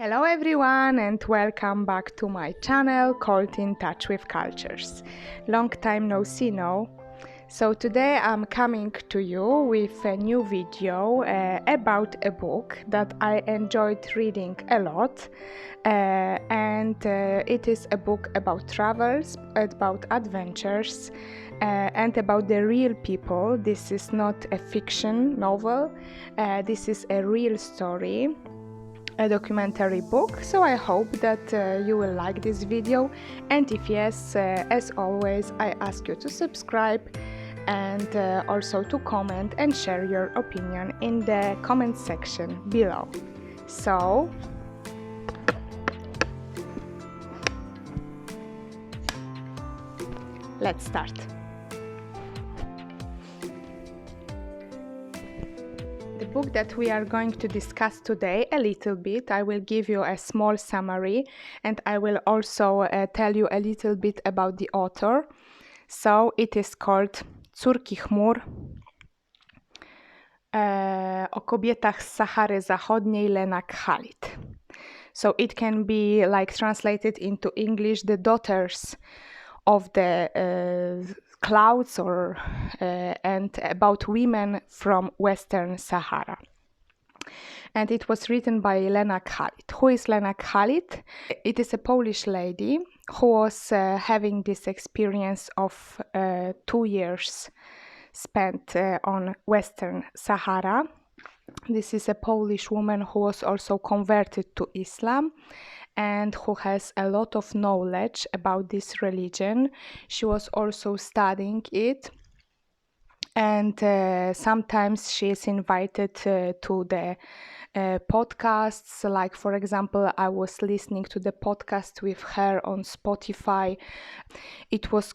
Hello everyone and welcome back to my channel called In Touch with Cultures. Long time no see, no? So today I'm coming to you with a new video about a book that I enjoyed reading a lot, and it is a book about travels, about adventures, and about the real people. This is not a fiction novel, this is a real story, a documentary book. So I hope that you will like this video, and if yes, as always, I ask you to subscribe and also to comment and share your opinion in the comment section below. So let's start. The book that we are going to discuss today a little bit, I will give you a small summary, and I will also tell you a little bit about the author. So it is called Córki chmur, o kobietach z Sahary Zachodniej Lena Khalid. So it can be like translated into English, the daughters of the clouds, or and about women from Western Sahara. And it was written by Lena Khalid. Who is Lena Khalid? It is a Polish lady who was having this experience of 2 years spent on Western Sahara. This is a Polish woman who was also converted to Islam and who has a lot of knowledge about this religion. She was also studying it, and sometimes she is invited to the podcasts. Like, for example, I was listening to the podcast with her on Spotify. It was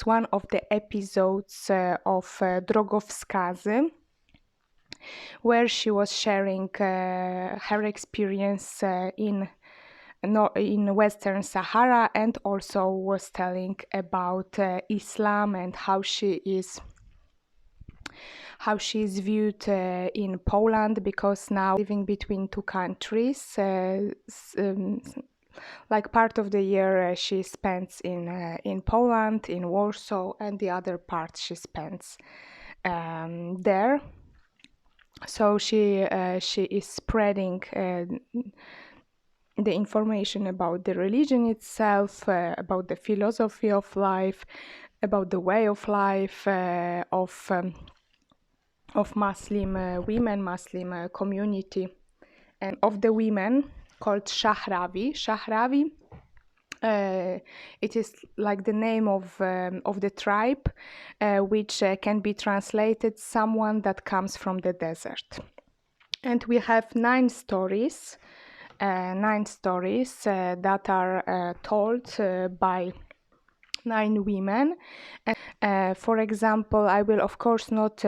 one of the episodes of Drogowskazy, where she was sharing her experience in Western Sahara, and also was telling about Islam and how she is viewed in Poland, because now living between two countries, like part of the year she spends in Poland, in Warsaw, and the other part she spends there. So she is spreading the information about the religion itself, about the philosophy of life, about the way of life of Muslim women, Muslim community, and of the women called Sahrawi. Sahrawi, it is like the name of the tribe, which can be translated someone that comes from the desert. And we have 9 stories that are told by 9 women. And, for example, I will of course not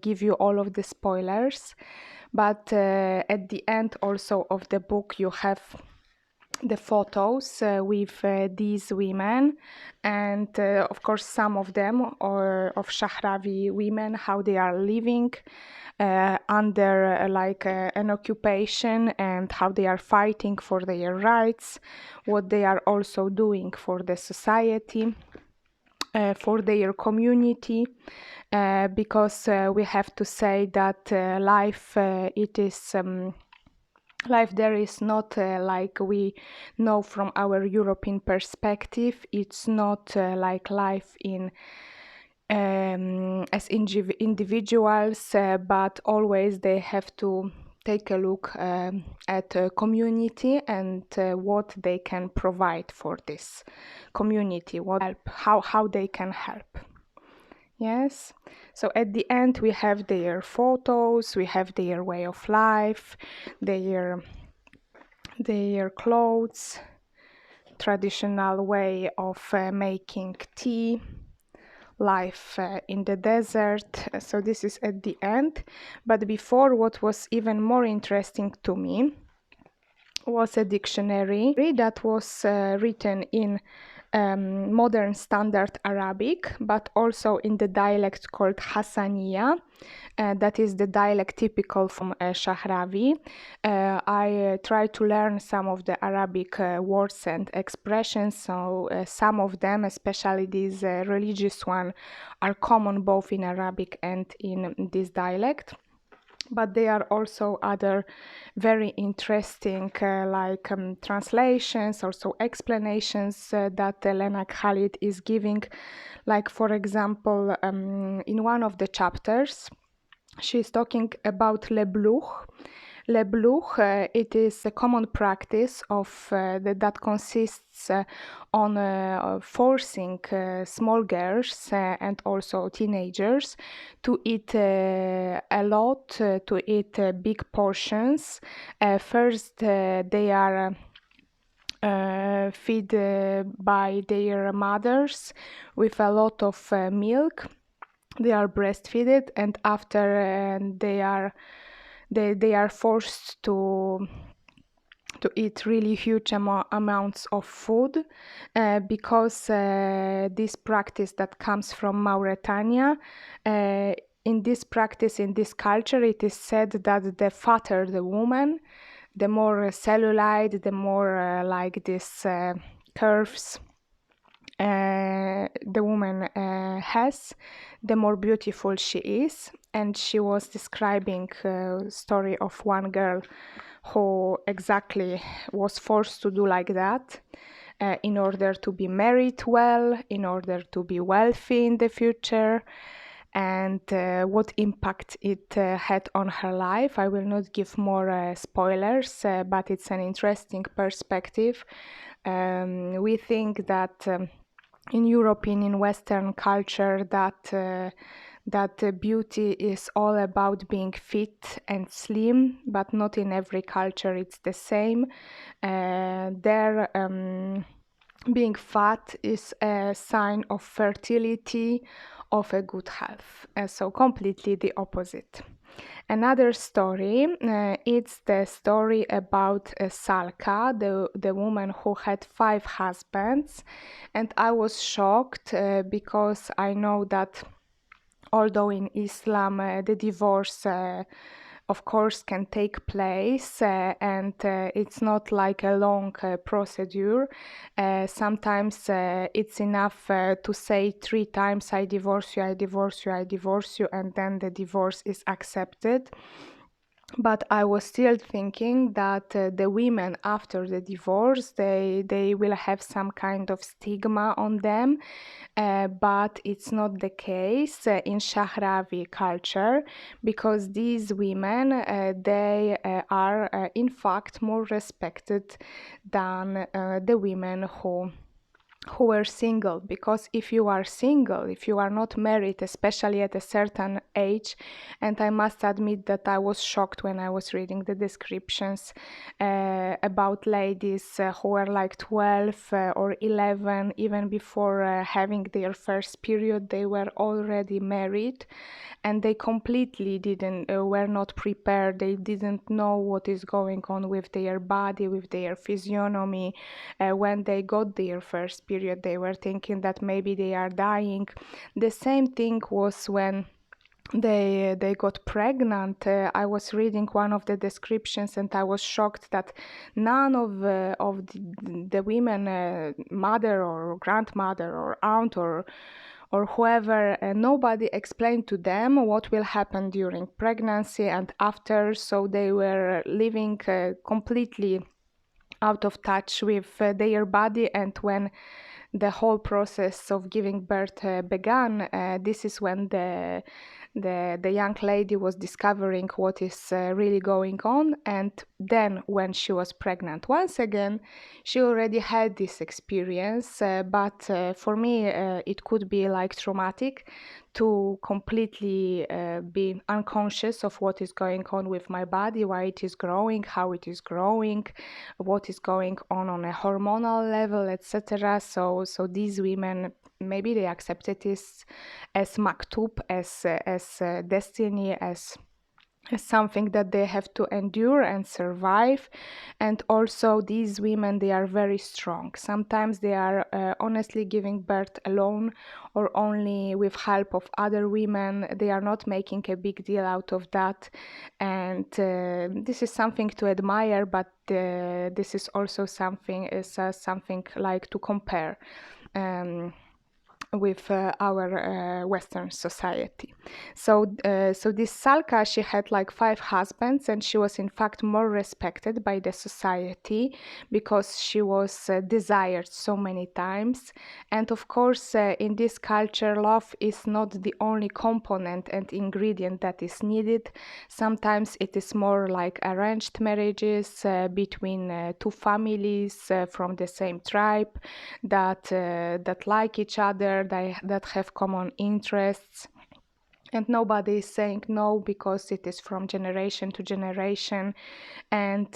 give you all of the spoilers, but at the end also of the book you have the photos with these women, and of course some of them are of Sahrawi women, how they are living under an occupation, and how they are fighting for their rights, what they are also doing for the society, for their community, because we have to say that life there is not like we know from our European perspective. It's not like life in as individuals, but always they have to take a look at a community and what they can provide for this community, how they can help. Yes, so at the end we have their photos, we have their way of life, their clothes, traditional way of making tea, life in the desert. So this is at the end. But before, what was even more interesting to me was a dictionary that was written in modern standard Arabic, but also in the dialect called Hassaniya. That is the dialect typical from Sahrawi. I try to learn some of the Arabic words and expressions, so some of them, especially these religious one, are common both in Arabic and in this dialect. But there are also other very interesting translations, also explanations that Lena Khalid is giving. Like, for example, in one of the chapters, she's talking about lebluch. Lebluch, it is a common practice that consists on forcing small girls and also teenagers to eat a lot, to eat big portions. First, they are fed by their mothers with a lot of milk. They are breastfeeded, and after they are forced to eat really huge amounts of food because this practice that comes from Mauritania. In this practice, in this culture, it is said that the fatter the woman, the more cellulite, the more like this curves the woman has, the more beautiful she is. And she was describing a story of one girl who exactly was forced to do like that in order to be married well, in order to be wealthy in the future, and what impact it had on her life. I will not give more spoilers, but it's an interesting perspective. We think that in European, in Western culture, that beauty is all about being fit and slim, but not in every culture it's the same. There, being fat is a sign of fertility, of a good health. So completely the opposite. Another story, it's the story about Salka, the woman who had 5 husbands. And I was shocked because I know that although in Islam the divorce of course can take place and it's not like a long procedure. Sometimes it's enough to say 3 times I divorce you, I divorce you, I divorce you, and then the divorce is accepted. But I was still thinking that the women after the divorce, they will have some kind of stigma on them, but it's not the case in Sahrawi culture, because these women, they are in fact more respected than the women who were single. Because if you are single, if you are not married, especially at a certain age, and I must admit that I was shocked when I was reading the descriptions about ladies who were like 12 or 11, even before having their first period, they were already married, and they completely didn't were not prepared. They didn't know what is going on with their body, with their physiognomy. When they got their first period, they were thinking that maybe they are dying. The same thing was when they got pregnant. I was reading one of the descriptions, and I was shocked that none of the women, mother or grandmother or aunt or whoever, nobody explained to them what will happen during pregnancy and after. So they were living completely out of touch with their body. And when the whole process of giving birth began, this is when the young lady was discovering what is really going on. And then when she was pregnant once again, she already had this experience, but for me it could be like traumatic to completely be unconscious of what is going on with my body, why it is growing, how it is growing, what is going on a hormonal level, etc. So these women, maybe they accepted this as maktub, as destiny, as is something that they have to endure and survive. And also these women, they are very strong. Sometimes they are honestly giving birth alone or only with help of other women. They are not making a big deal out of that, and this is something to admire, but this is also something like to compare with our Western society. So this Salka, she had like 5 husbands, and she was in fact more respected by the society because she was desired so many times. And of course, in this culture, love is not the only component and ingredient that is needed. Sometimes it is more like arranged marriages between two families from the same tribe that like each other, that have common interests. And nobody is saying no because it is from generation to generation. And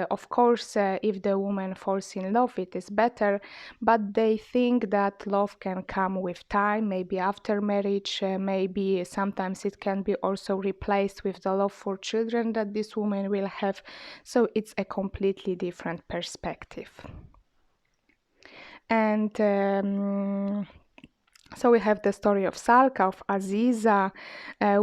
of course, if the woman falls in love, it is better. But they think that love can come with time, maybe after marriage, maybe sometimes it can be also replaced with the love for children that this woman will have. So it's a completely different perspective. And so we have the story of Salka, of Aziza.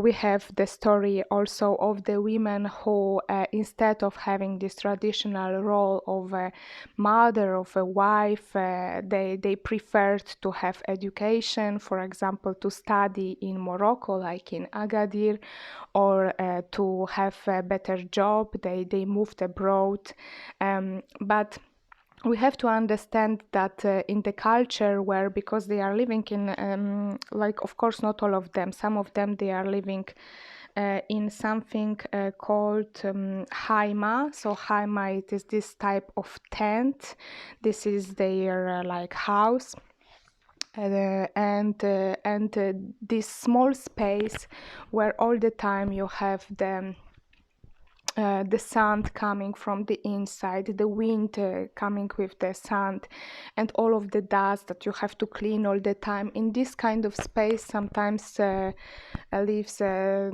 We have the story also of the women who, instead of having this traditional role of a mother, of a wife, they preferred to have education, for example, to study in Morocco, like in Agadir, or to have a better job. They moved abroad. But we have to understand that in the culture where, because they are living in like, of course not all of them, some of them, they are living in something called haima. So haima, it is this type of tent. This is their like house. And this small space where all the time you have the sand coming from the inside, the wind coming with the sand, and all of the dust that you have to clean all the time. In this kind of space, sometimes lives a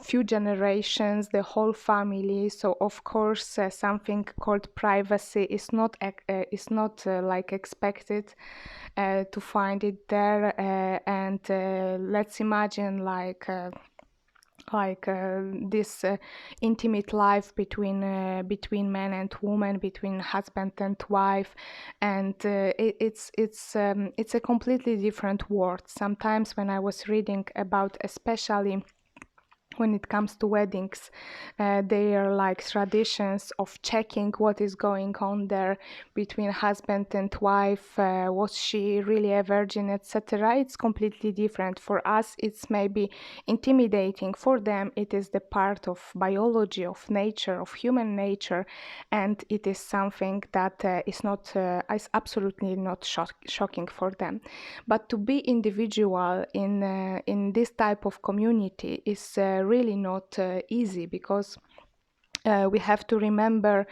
few generations, the whole family. So of course, something called privacy is not like expected to find it there. And let's imagine this intimate life between man and woman, between husband and wife, and it's a completely different world. Sometimes when I was reading about, especially when it comes to weddings, they are like traditions of checking what is going on there between husband and wife. Was she really a virgin, etc.? It's completely different. For us, it's maybe intimidating. For them, it is the part of biology, of nature, of human nature, and it is something that is absolutely not shocking for them. But to be individual in this type of community is really not easy, because we have to remember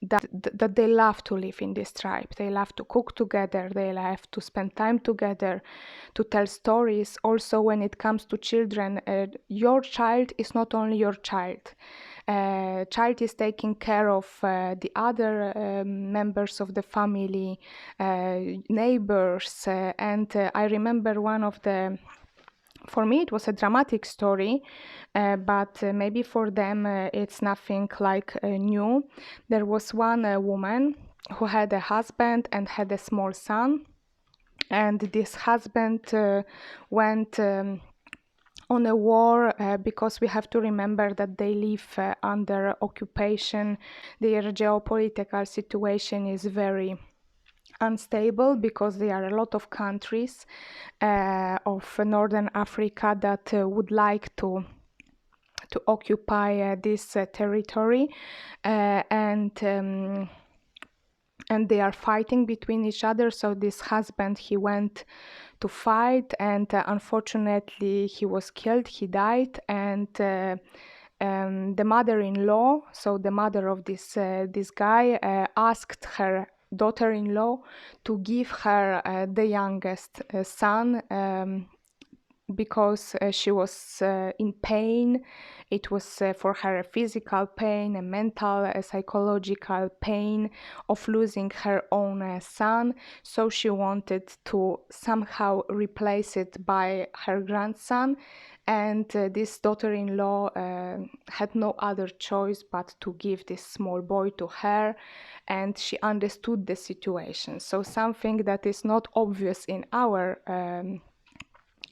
that they love to live in this tribe. They love to cook together. They love to spend time together, to tell stories. Also, when it comes to children, your child is not only your child. Child is taking care of the other members of the family, neighbors, and I remember one of the. For me, it was a dramatic story, but maybe for them it's nothing like new. There was one woman who had a husband and had a small son, and this husband went on a war, because we have to remember that they live under occupation. Their geopolitical situation is very unstable, because there are a lot of countries of Northern Africa that would like to occupy this territory, and they are fighting between each other. So this husband, he went to fight, and unfortunately he was killed, he died. And the mother-in-law, so the mother of this guy, asked her daughter-in-law to give her the youngest son because she was in pain. It was for her a physical pain, a mental, a psychological pain of losing her own son. So she wanted to somehow replace it by her grandson. And this daughter-in-law had no other choice but to give this small boy to her, and she understood the situation. So something that is not obvious in our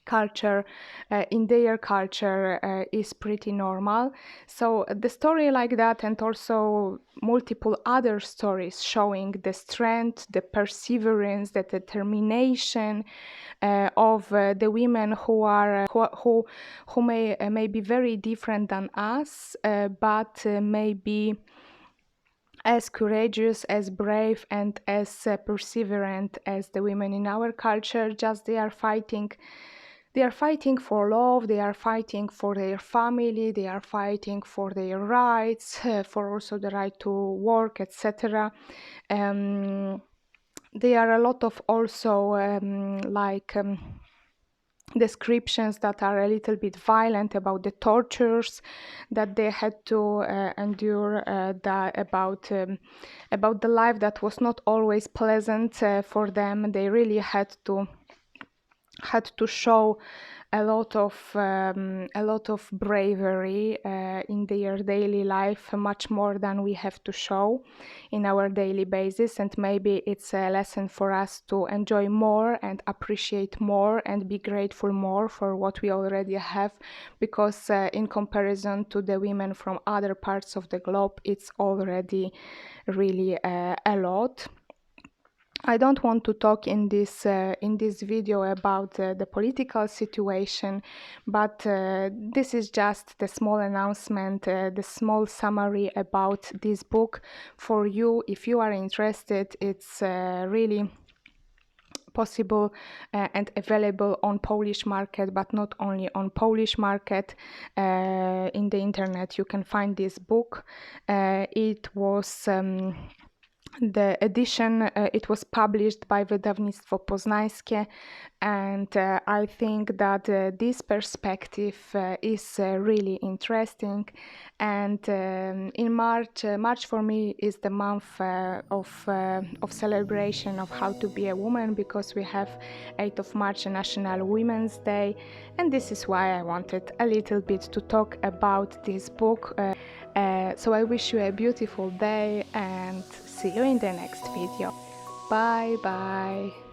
culture, in their culture, is pretty normal. So the story like that, and also multiple other stories showing the strength, the perseverance, the determination of the women who are who may be very different than us, but may be as courageous, as brave, and as perseverant as the women in our culture. Just they are fighting. They are fighting for love, they are fighting for their family, they are fighting for their rights, for also the right to work, etc. There are a lot of also descriptions that are a little bit violent about the tortures that they had to endure, about the life that was not always pleasant for them. They really had to show a lot of bravery in their daily life, much more than we have to show in our daily basis. And maybe it's a lesson for us to enjoy more and appreciate more and be grateful more for what we already have, because in comparison to the women from other parts of the globe, it's already really a lot. I don't want to talk in this video about the political situation, but this is just the small announcement, the small summary about this book for you. If you are interested, it's really possible and available on Polish market, but not only on Polish market. In the internet you can find this book. It was the edition, it was published by Wydawnictwo Poznańskie, and I think that this perspective is really interesting. And in March for me is the month of celebration of how to be a woman, because we have 8th of March, National Women's Day, and this is why I wanted a little bit to talk about this book. So I wish you a beautiful day and see you in the next video. Bye bye.